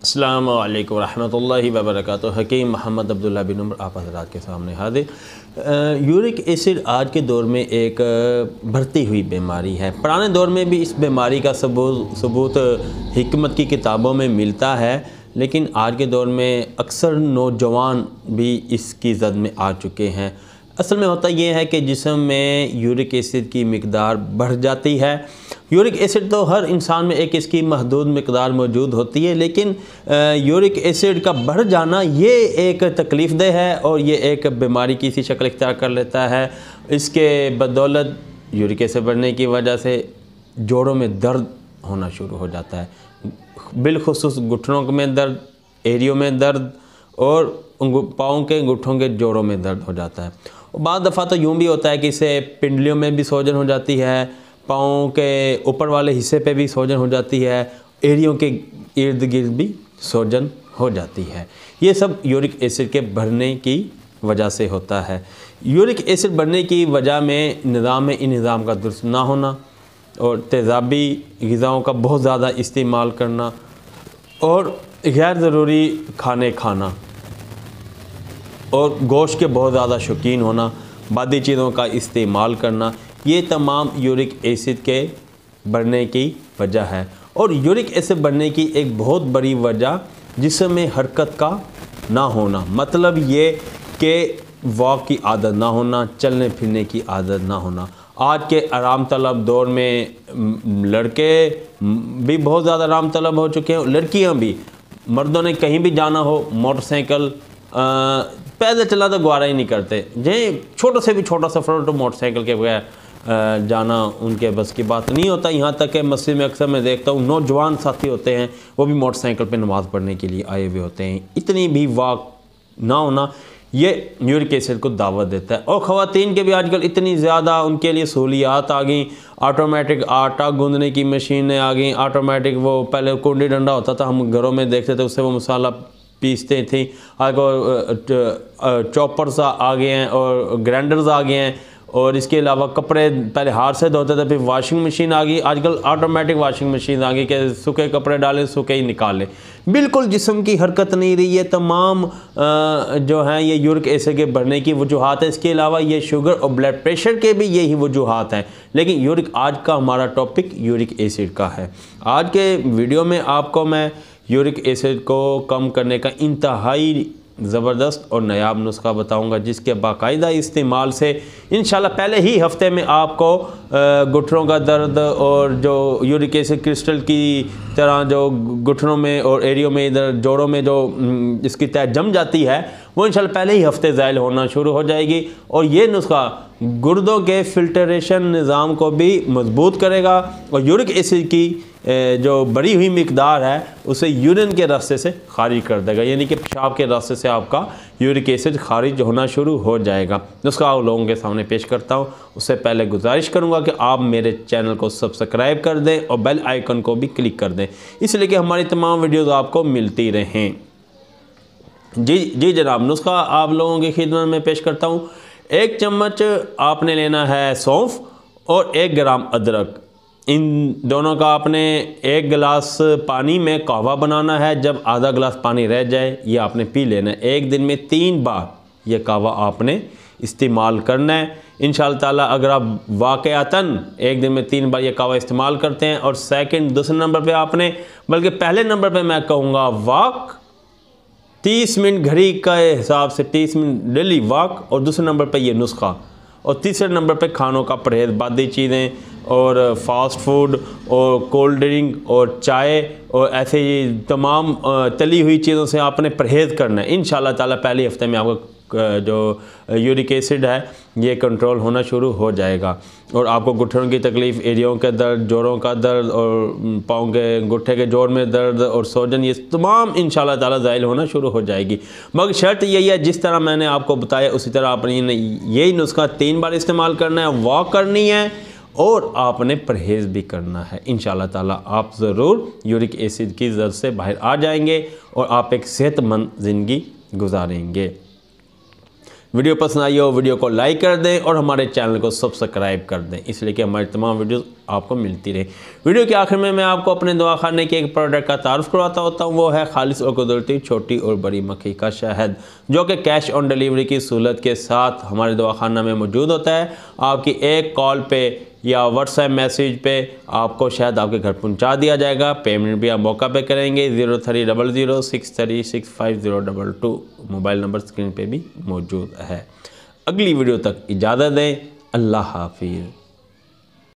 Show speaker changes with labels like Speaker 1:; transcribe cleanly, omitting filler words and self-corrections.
Speaker 1: अस्सलामु अलैकुम रहमतुल्लाहि व बरकातुहू। हकीम मोहम्मद अब्दुल्ला बिन उमर आप हज़रात के सामने हाजिर। यूरिक एसिड आज के दौर में एक बढ़ती हुई बीमारी है। पुराने दौर में भी इस बीमारी का सबूत हिकमत की किताबों में मिलता है, लेकिन आज के दौर में अक्सर नौजवान भी इसकी ज़द में आ चुके हैं। असल में होता यह है कि जिस्म में यूरिक एसिड की मिकदार बढ़ जाती है। यूरिक एसिड तो हर इंसान में एक इसकी महदूद मिकदार मौजूद होती है, लेकिन यूरिक एसिड का बढ़ जाना ये एक तकलीफ़देह है और ये एक बीमारी की सी शक्ल इख्तियार कर लेता है। इसके बदौलत यूरिक एसिड बढ़ने की वजह से जोड़ों में दर्द होना शुरू हो जाता है, बिलखुसूस घुटनों में दर्द, एरियों में दर्द और पाँव के अंगूठों के जोड़ों में दर्द हो जाता है। बाद दफ़ा तो यूँ भी होता है कि इससे पिंडलियों में भी सूजन हो जाती है, पाँव के ऊपर वाले हिस्से पे भी सूजन हो जाती है, एरियों के इर्द गिर्द भी सूजन हो जाती है। ये सब यूरिक एसिड के बढ़ने की वजह से होता है। यूरिक एसिड बढ़ने की वजह में निज़ाम का दुरुस्त ना होना और तेज़ाबी ग़िज़ाओं का बहुत ज़्यादा इस्तेमाल करना और गैर ज़रूरी खाने खाना और गोश्त के बहुत ज़्यादा शौकीन होना, बादी चीज़ों का इस्तेमाल करना, ये तमाम यूरिक एसिड के बढ़ने की वजह है। और यूरिक एसिड बढ़ने की एक बहुत बड़ी वजह जिस्म में हरकत का ना होना, मतलब ये कि वॉक की आदत ना होना, चलने फिरने की आदत ना होना। आज के आराम तलब दौर में लड़के भी बहुत ज़्यादा आराम तलब हो चुके हैं, लड़कियां भी। मर्दों ने कहीं भी जाना हो मोटरसाइकिल पैदल चला तो गवारा ही नहीं करते, जे छोटे से भी छोटा सफ़र हो तो मोटरसाइकिल के बगैर जाना उनके बस की बात नहीं होता। यहाँ तक कि मस्जिद में अक्सर मैं देखता हूँ नौजवान साथी होते हैं, वो भी मोटरसाइकिल पे नमाज़ पढ़ने के लिए आए हुए होते हैं। इतनी भी वॉक ना होना ये यूरिक एसिड को दावत देता है। और ख़वातीन के भी आजकल इतनी ज़्यादा उनके लिए सहूलियात आ गई, ऑटोमेटिक आटा गूंदने की मशीनें आ गई, ऑटोमेटिक वो पहले कुंडी डंडा होता था, हम घरों में देखते थे, उससे वो मसाला पीसते थे। आजकल चॉपर्स आ गए हैं और ग्राइंडर्स आ गए हैं, और इसके अलावा कपड़े पहले हाथ से धोते थे, फिर वॉशिंग मशीन आ गई, आजकल ऑटोमेटिक वॉशिंग मशीन आ गई कि सूखे कपड़े डालें सूखे ही निकालें। बिल्कुल जिस्म की हरकत नहीं रही है। तमाम जो हैं ये यूरिक एसिड के बढ़ने की वजूहात है। इसके अलावा ये शुगर और ब्लड प्रेशर के भी यही वजूहात हैं, लेकिन आज का हमारा टॉपिक यूरिक एसिड का है। आज के वीडियो में आपको मैं यूरिक एसिड को कम करने का इंतहाई ज़बरदस्त और नायाब नुस्खा बताऊंगा, जिसके बाकायदा इस्तेमाल से इंशाल्लाह पहले ही हफ्ते में आपको घुटनों का दर्द और जो यूरिक एसिड क्रिस्टल की तरह जो घुटनों में और एरियो में इधर जोड़ों में जो इसकी तह जम जाती है, वो इंशाल्लाह पहले ही हफ्ते ज़ायल होना शुरू हो जाएगी। और ये नुस्खा गुर्दों के फिल्टरेशन निज़ाम को भी मजबूत करेगा और यूरिक एसिड की जो बड़ी हुई मिकदार है उसे यूरिन के रास्ते से खारिज कर देगा, यानी कि पेशाब के रास्ते से आपका यूरिक एसिड खारिज होना शुरू हो जाएगा। नुस्खा आप लोगों के सामने पेश करता हूँ। उससे पहले गुजारिश करूँगा कि आप मेरे चैनल को सब्सक्राइब कर दें और बेल आइकन को भी क्लिक कर दें, इसलिए कि हमारी तमाम वीडियोज़ आपको मिलती रहें। जी जनाब, नुस्खा आप लोगों की खिदमत में पेश करता हूँ। 1 चम्मच आपने लेना है सौंफ और 1 ग्राम अदरक। इन दोनों का आपने 1 गिलास पानी में कहवा बनाना है। जब आधा गिलास पानी रह जाए ये आपने पी लेना है। 1 दिन में 3 बार ये कहवा आपने इस्तेमाल करना है इंशाअल्लाह ताला। अगर आप वाक़यातन 1 दिन में 3 बार ये कहवा इस्तेमाल करते हैं और दूसरे नंबर पे आपने, बल्कि पहले नंबर पे मैं कहूँगा वॉक 30 मिनट घड़ी का हिसाब से 30 मिनट डेली वॉक, और दूसरे नंबर पे ये नुस्खा, और तीसरे नंबर पे खानों का परहेज़, बादी चीज़ें और फास्ट फूड और कोल्ड ड्रिंक और चाय और ऐसे ही तमाम तली हुई चीज़ों से आपने परहेज़ करना है। इंशाअल्लाह ताला पहले हफ्ते में आपका जो यूरिक एसिड है ये कंट्रोल होना शुरू हो जाएगा और आपको घुटनों की तकलीफ़, एरियों का दर्द, जोड़ों का दर्द और पाँव के अंगूठे के जोड़ में दर्द और सूजन, ये तमाम इंशाअल्लाह ताला ज़ायल होना शुरू हो जाएगी। मगर शर्त यही है, जिस तरह मैंने आपको बताया उसी तरह आपने यही नुस्खा 3 बार इस्तेमाल करना है, वॉक करनी है और आपने परहेज़ भी करना है। इंशाअल्लाह ताला आप ज़रूर यूरिक एसिड की ज़द से बाहर आ जाएंगे और आप एक सेहतमंद ज़िंदगी गुजारेंगे। वीडियो पसंद आई हो वीडियो को लाइक कर दें और हमारे चैनल को सब्सक्राइब कर दें, इसलिए कि हमारी तमाम वीडियोस आपको मिलती रहे। वीडियो के आखिर में मैं आपको अपने दवाखाने के एक प्रोडक्ट का तारुफ करवाता होता हूँ, वो है खालिस और कुदरती छोटी और बड़ी मक्खी का शहद, जो कि कैश ऑन डिलीवरी की सहूलत के साथ हमारे दवाखाना में मौजूद होता है। आपकी एक कॉल पे या व्हाट्सएप मैसेज पे आपको शहद आपके घर पहुंचा दिया जाएगा। पेमेंट भी आप मौका पे करेंगे। 030006365022 मोबाइल नंबर स्क्रीन पे भी मौजूद है। अगली वीडियो तक इजाज़त दें। अल्लाह हाफिज़।